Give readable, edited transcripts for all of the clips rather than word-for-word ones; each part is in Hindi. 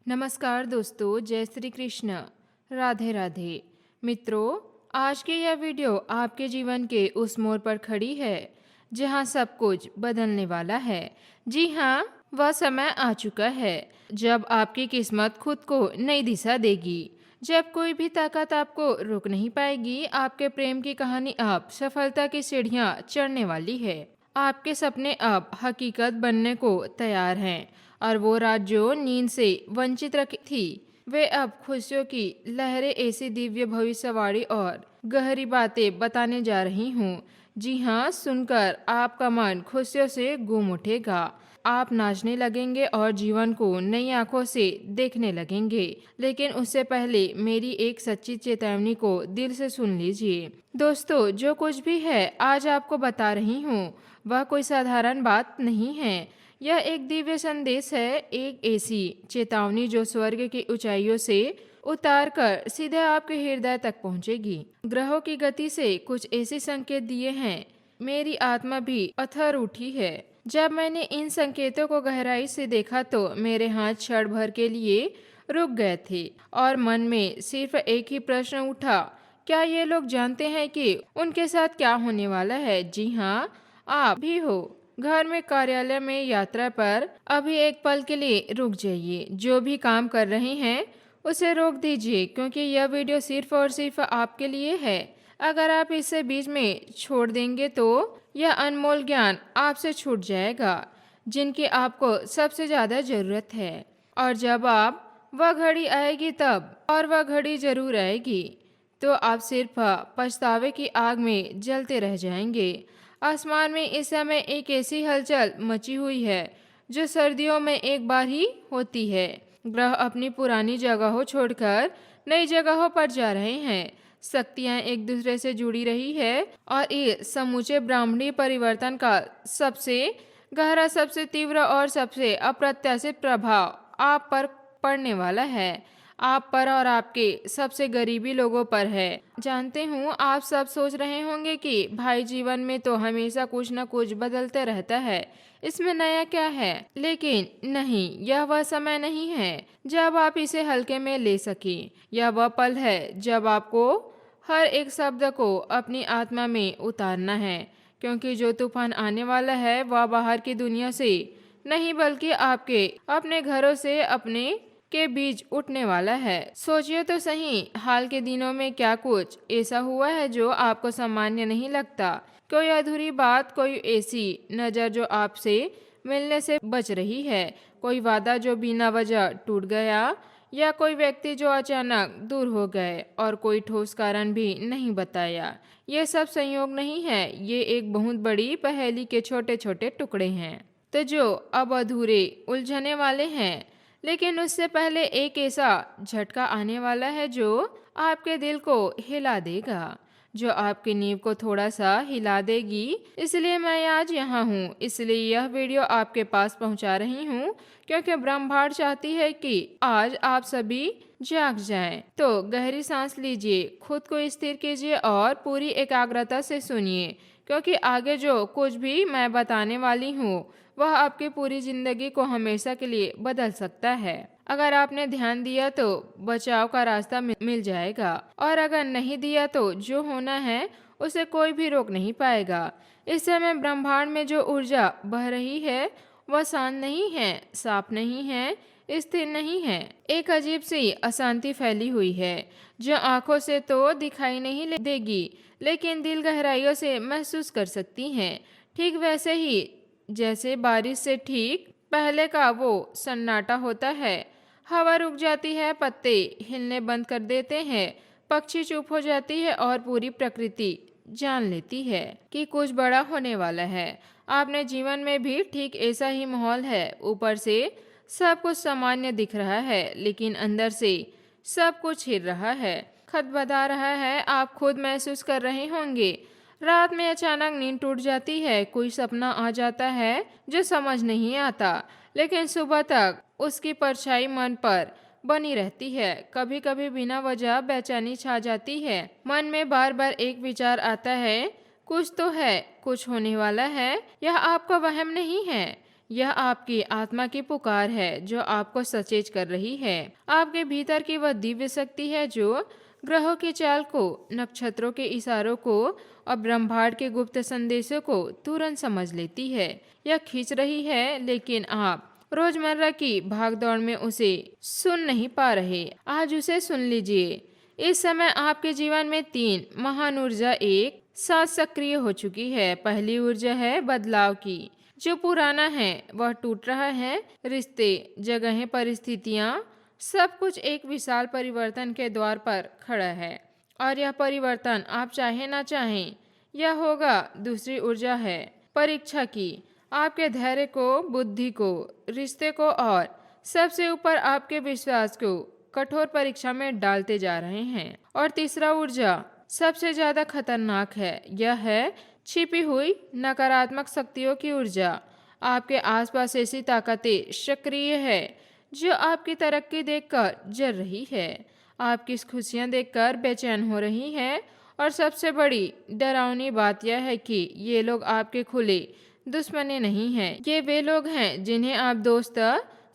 नमस्कार दोस्तों, जय श्री कृष्ण। राधे राधे। मित्रों, आज की यह वीडियो आपके जीवन के उस मोड़ पर खड़ी है जहां सब कुछ बदलने वाला है। जी हाँ, वह समय आ चुका है जब आपकी किस्मत खुद को नई दिशा देगी। जब कोई भी ताकत आपको रोक नहीं पाएगी। आपके प्रेम की कहानी अब सफलता की सीढ़ियां चढ़ने वाली है। आपके सपने अब हकीकत बनने को तैयार हैं और वो रात जो नींद से वंचित रखी थी, वे अब खुशियों की लहरें ऐसी दिव्य भविष्यवाणी और गहरी बातें बताने जा रही हूँ। जी हाँ, सुनकर आपका मन खुशियों से गूंज उठेगा। आप नाचने लगेंगे और जीवन को नई आंखों से देखने लगेंगे। लेकिन उससे पहले मेरी एक सच्ची चेतावनी को दिल से सुन लीजिए। दोस्तों, जो कुछ भी है आज आपको बता रही हूँ, वह कोई साधारण बात नहीं है। यह एक दिव्य संदेश है, एक ऐसी चेतावनी जो स्वर्ग की ऊंचाइयों से उतार कर सीधे आपके हृदय तक पहुंचेगी। ग्रहों की गति से कुछ ऐसे संकेत दिए हैं, मेरी आत्मा भी अथर उठी है। जब मैंने इन संकेतों को गहराई से देखा तो मेरे हाथ क्षण भर के लिए रुक गए थे और मन में सिर्फ एक ही प्रश्न उठा, क्या ये लोग जानते हैं कि उनके साथ क्या होने वाला है? जी हाँ, आप भी हो। घर में, कार्यालय में, यात्रा पर अभी एक पल के लिए रुक जाइए। जो भी काम कर रहे हैं उसे रोक दीजिए, क्योंकि यह वीडियो सिर्फ और सिर्फ आपके लिए है। अगर आप इसे बीच में छोड़ देंगे तो यह अनमोल ज्ञान आपसे छूट जाएगा जिनकी आपको सबसे ज़्यादा ज़रूरत है। और जब आप वह घड़ी आएगी तब, और वह घड़ी जरूर आएगी, तो आप सिर्फ पछतावे की आग में जलते रह जाएंगे। आसमान में इस समय एक ऐसी हलचल मची हुई है जो सर्दियों में एक बार ही होती है। ग्रह अपनी पुरानी जगहों छोड़कर नई जगहों पर जा रहे हैं। शक्तियां एक दूसरे से जुड़ी रही है और इस समूचे ब्राह्मणी परिवर्तन का सबसे गहरा, सबसे तीव्र और सबसे अप्रत्याशित प्रभाव आप पर पड़ने वाला है। आप पर और आपके सबसे गरीबी लोगों पर है। जानते हूँ, आप सब सोच रहे होंगे कि भाई, जीवन में तो हमेशा कुछ न कुछ बदलते रहता है, इसमें नया क्या है? लेकिन नहीं, यह वह समय नहीं है जब आप इसे हल्के में ले सकें। यह वह पल है जब आपको हर एक शब्द को अपनी आत्मा में उतारना है, क्योंकि जो तूफान आने वाला है वह बाहर की दुनिया से नहीं, बल्कि आपके अपने घरों से, अपने के बीच उठने वाला है। सोचिए तो सही, हाल के दिनों में क्या कुछ ऐसा हुआ है जो आपको सामान्य नहीं लगता? कोई अधूरी बात, कोई ऐसी नज़र जो आपसे मिलने से बच रही है, कोई वादा जो बिना वजह टूट गया, या कोई व्यक्ति जो अचानक दूर हो गए और कोई ठोस कारण भी नहीं बताया। ये सब संयोग नहीं है, ये एक बहुत बड़ी पहेली के छोटे छोटे टुकड़े हैं, तो जो अब अधूरे, उलझने वाले हैं। लेकिन उससे पहले एक ऐसा झटका आने वाला है जो आपके दिल को हिला देगा, जो आपकी नींव को थोड़ा सा हिला देगी। इसलिए मैं आज यहाँ हूँ, इसलिए यह वीडियो आपके पास पहुँचा रही हूँ, क्योंकि ब्रह्मांड चाहती है कि आज आप सभी जाग जाएं। तो गहरी सांस लीजिए, खुद को स्थिर कीजिए और पूरी एकाग्रता से सुनिए, क्योंकि आगे जो कुछ भी मैं बताने वाली हूँ वह आपकी पूरी जिंदगी को हमेशा के लिए बदल सकता है। अगर आपने ध्यान दिया तो बचाव का रास्ता मिल जाएगा, और अगर नहीं दिया तो जो होना है उसे कोई भी रोक नहीं पाएगा। इस समय ब्रह्मांड में जो ऊर्जा बह रही है वह शांत नहीं है, साफ नहीं है, स्थिर नहीं है। एक अजीब सी अशांति फैली हुई है जो आंखों से तो दिखाई नहीं देगी, लेकिन दिल गहराइयों से महसूस कर सकती है। ठीक वैसे ही जैसे बारिश से ठीक पहले का वो सन्नाटा होता है। हवा रुक जाती है, पत्ते हिलने बंद कर देते हैं, पक्षी चुप हो जाती है और पूरी प्रकृति जान लेती है कि कुछ बड़ा होने वाला है। आपने जीवन में भी ठीक ऐसा ही माहौल है। ऊपर से सब कुछ सामान्य दिख रहा है, लेकिन अंदर से सब कुछ हिल रहा है, खदबदा रहा है। आप खुद महसूस कर रहे होंगे, रात में अचानक नींद टूट जाती है, कोई सपना आ जाता है जो समझ नहीं आता, लेकिन सुबह तक उसकी परछाई मन पर बनी रहती है। कभी कभी बिना वजह बेचैनी छा जाती है, मन में बार बार एक विचार आता है, कुछ तो है, कुछ होने वाला है, यह आपका वहम नहीं है। यह आपकी आत्मा की पुकार है जो आपको सचेत कर रही है। आपके भीतर की वह दिव्य शक्ति है जो ग्रहों की चाल को, नक्षत्रों के इशारों को और ब्रह्मांड के गुप्त संदेशों को तुरंत समझ लेती है। यह खींच रही है, लेकिन आप रोजमर्रा की भागदौड़ में उसे सुन नहीं पा रहे। आज उसे सुन लीजिए। इस समय आपके जीवन में 3 महान ऊर्जा एक साथ सक्रिय हो चुकी है। पहली ऊर्जा है बदलाव की। जो पुराना है वह टूट रहा है। रिश्ते, जगहें, परिस्थितियां, सब कुछ एक विशाल परिवर्तन के द्वार पर खड़ा है और यह परिवर्तन आप चाहे ना चाहें यह होगा। दूसरी ऊर्जा है परीक्षा की। आपके धैर्य को, बुद्धि को, रिश्ते को और सबसे ऊपर आपके विश्वास को कठोर परीक्षा में डालते जा रहे हैं। और तीसरा ऊर्जा सबसे ज्यादा खतरनाक है। यह है छिपी हुई नकारात्मक शक्तियों की ऊर्जा। आपके आसपास ऐसी ताकतें सक्रिय है जो आपकी तरक्की देखकर जल रही है, आपकी खुशियां देखकर बेचैन हो रही है। और सबसे बड़ी डरावनी बात यह है कि ये लोग आपके खुले दुश्मनी नहीं हैं। ये वे लोग हैं जिन्हें आप दोस्त,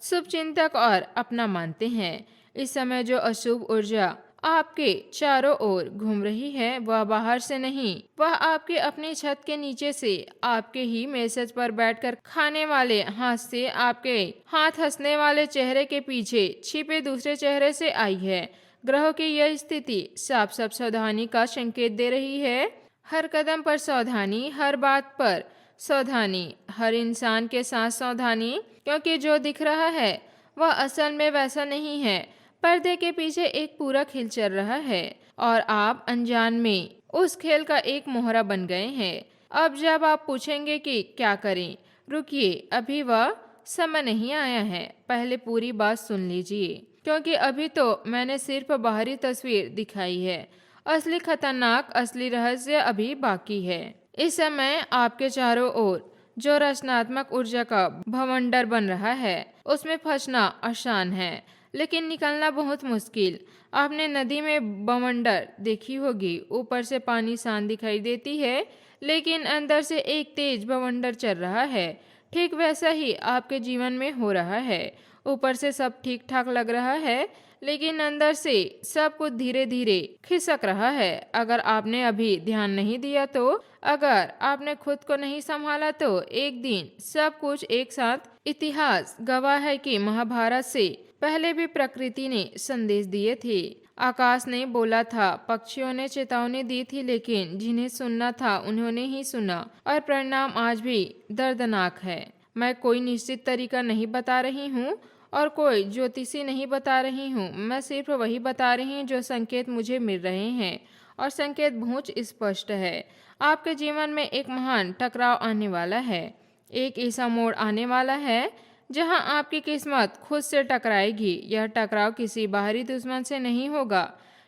शुभचिंतक और अपना मानते हैं। इस समय जो अशुभ ऊर्जा आपके चारों ओर घूम रही है वह बाहर से नहीं, वह आपके अपनी छत के नीचे से, आपके ही मेसेज पर बैठकर खाने वाले हाथ से, आपके हाथ हंसने वाले चेहरे के पीछे छिपे दूसरे चेहरे से आई है। ग्रहों की यह स्थिति साफ साफ सावधानी का संकेत दे रही है। हर कदम पर सावधानी, हर बात पर सावधानी, हर इंसान के साथ सावधानी, क्योंकि जो दिख रहा है वह असल में वैसा नहीं है। पर्दे के पीछे एक पूरा खेल चल रहा है और आप अनजान में उस खेल का एक मोहरा बन गए हैं। अब जब आप पूछेंगे कि क्या करें, रुकिए, अभी वह समय नहीं आया है। पहले पूरी बात सुन लीजिए, क्योंकि अभी तो मैंने सिर्फ बाहरी तस्वीर दिखाई है। असली खतरनाक, असली रहस्य अभी बाकी है। इस समय आपके चारों ओर जो रचनात्मक ऊर्जा का भवंडर बन रहा है उसमें फंसना आसान है, लेकिन निकलना बहुत मुश्किल। आपने नदी में बवंडर देखी होगी। ऊपर से पानी शांत दिखाई देती है, लेकिन अंदर से एक तेज बवंडर चल रहा है। ठीक वैसा ही आपके जीवन में हो रहा है। ऊपर से सब ठीक ठाक लग रहा है, लेकिन अंदर से सब कुछ धीरे धीरे खिसक रहा है। अगर आपने अभी ध्यान नहीं दिया तो, अगर आपने खुद को नहीं संभाला तो एक दिन सब कुछ एक साथ। इतिहास गवाह है कि महाभारत से पहले भी प्रकृति ने संदेश दिए थे। आकाश ने बोला था, पक्षियों ने चेतावनी दी थी, लेकिन जिन्हें सुनना था उन्होंने ही सुना और परिणाम आज भी दर्दनाक है। मैं कोई निश्चित तरीका नहीं बता रही हूँ और कोई ज्योतिषी नहीं बता रही हूँ। मैं सिर्फ वही बता रही हूँ जो संकेत मुझे मिल रहे हैं, और संकेत बहुत स्पष्ट है। आपके जीवन में एक महान टकराव आने वाला है। एक ऐसा मोड़ आने वाला है जहां आपकी किस्मत खुद से टकराएगी। यह टकराव किसी बाहरी दुश्मन से नहीं होगा।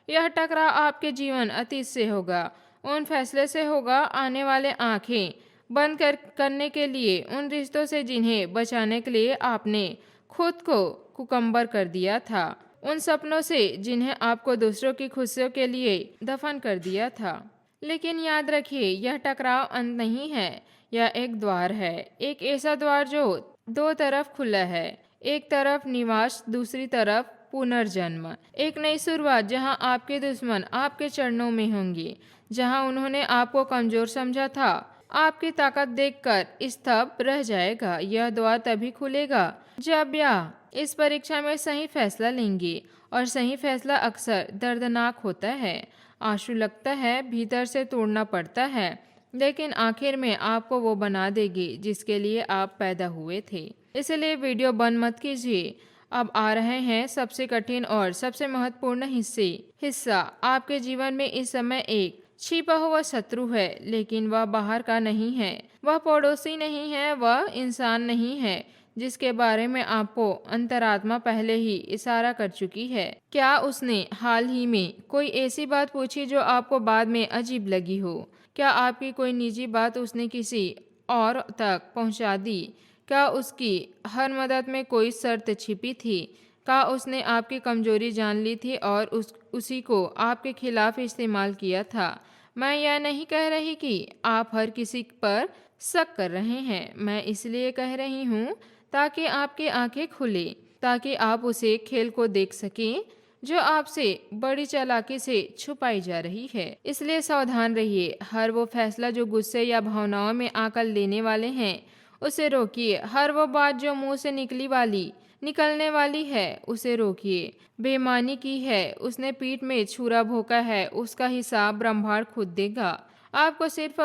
यह टकराव आपके जीवन अतीत से होगा, उन फैसले से होगा, आने वाले आंखें बंद करने के लिए, उन रिश्तों से जिन्हें बचाने के लिए आपने खुद को कुकम्बर कर दिया था, उन सपनों से जिन्हें आपको दूसरों की खुशियों के लिए दफन कर दिया था। लेकिन याद रखिए, यह टकराव अंत नहीं है, यह एक द्वार है। एक ऐसा द्वार जो 2 तरफ खुला है। एक तरफ निवास, दूसरी तरफ पुनर्जन्म। एक नई शुरुआत जहां आपके दुश्मन आपके चरणों में होंगे, जहां उन्होंने आपको कमजोर समझा था आपकी ताकत देखकर स्तब्ध रह जाएगा। यह द्वार तभी खुलेगा जब या इस परीक्षा में सही फैसला लेंगे, और सही फैसला अक्सर दर्दनाक होता है। आंसू लगता है, भीतर से तोड़ना पड़ता है, लेकिन आखिर में आपको वो बना देगी जिसके लिए आप पैदा हुए थे। इसलिए वीडियो बंद मत कीजिए। अब आ रहे हैं सबसे कठिन और सबसे महत्वपूर्ण हिस्सा। आपके जीवन में इस समय एक छिपा हुआ शत्रु है, लेकिन वह बाहर का नहीं है, वह पड़ोसी नहीं है, वह इंसान नहीं है जिसके बारे में आपको अंतरात्मा पहले ही इशारा कर चुकी है। क्या उसने हाल ही में कोई ऐसी बात पूछी जो आपको बाद में अजीब लगी हो? क्या आपकी कोई निजी बात उसने किसी और तक पहुंचा दी? क्या उसकी हर मदद में कोई शर्त छिपी थी? क्या उसने आपकी कमजोरी जान ली थी और उसी को आपके खिलाफ इस्तेमाल किया था? मैं यह नहीं कह रही कि आप हर किसी पर शक कर रहे हैं। मैं इसलिए कह रही हूँ ताकि आपकी आंखें खुले, ताकि आप उसे खेल को देख सकें जो आपसे बड़ी चालाकी से छुपाई जा रही है। इसलिए सावधान रहिए। हर वो फैसला जो गुस्से या भावनाओं में आकर लेने वाले हैं, उसे रोकिए। हर वो बात जो मुंह से निकलने वाली है, उसे रोकिए। बेईमानी की है, उसने पीठ में छुरा भोंका है, उसका हिसाब ब्रह्मांड खुद देगा। आपको सिर्फ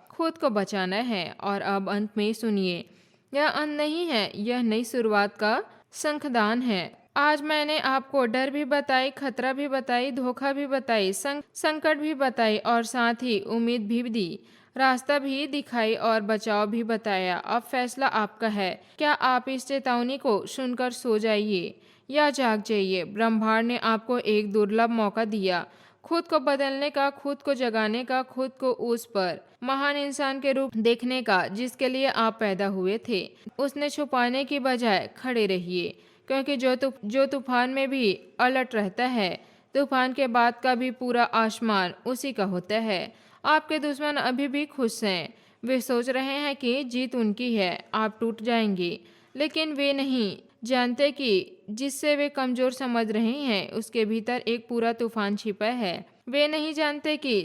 खुद को बचाना है। और अब अंत में सुनिए, यह अंत नहीं है, यह नई शुरुआत का शंखदान है। आज मैंने आपको डर भी बताई, खतरा भी बताई, धोखा भी बताई, संकट भी बताई और साथ ही उम्मीद भी दी, रास्ता भी दिखाई और बचाव भी बताया। अब फैसला आपका है। क्या आप इस चेतावनी को सुनकर सो जाइए या जाग जाइए? ब्रह्मांड ने आपको एक दुर्लभ मौका दिया, खुद को बदलने का, खुद को जगाने का, खुद को उस पर महान इंसान के रूप देखने का जिसके लिए आप पैदा हुए थे। उसने छुपाने की बजाय खड़े रहिए, क्योंकि जो तूफान में भी अलर्ट रहता है, तूफान के बाद का भी पूरा आसमान उसी का होता है। आपके दुश्मन अभी भी खुश हैं। वे सोच रहे हैं कि जीत उनकी है, आप टूट जाएंगे, लेकिन वे नहीं जानते कि जिससे वे कमजोर समझ रहे हैं, उसके भीतर एक पूरा तूफान छिपा है। वे नहीं जानते कि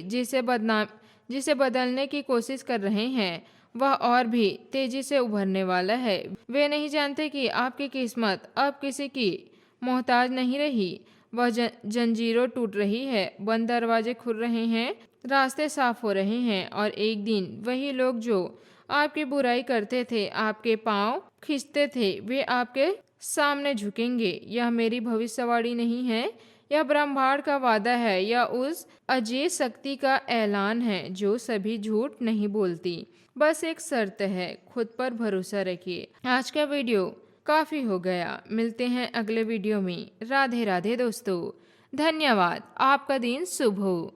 जिसे बदलने की कोशिश कर रहे हैं, वह और भी तेजी से उभरने वाला है। वे नहीं जानते कि आपकी किस्मत अब किसी की मोहताज नहीं रही। वह जंजीरों टूट रही है, बंद दरवाजे खुल रहे हैं, रास्ते साफ हो रहे हैं और एक दिन वही लोग जो आपकी बुराई करते थे, आपके पांव खींचते थे, वे आपके सामने झुकेंगे। यह मेरी भविष्यवाणी नहीं है, यह ब्रह्मांड का वादा है, यह उस अजय शक्ति का ऐलान है जो सभी झूठ नहीं बोलती। बस एक शर्त है, खुद पर भरोसा रखिए। आज का वीडियो काफी हो गया, मिलते हैं अगले वीडियो में। राधे राधे दोस्तों, धन्यवाद। आपका दिन शुभ हो।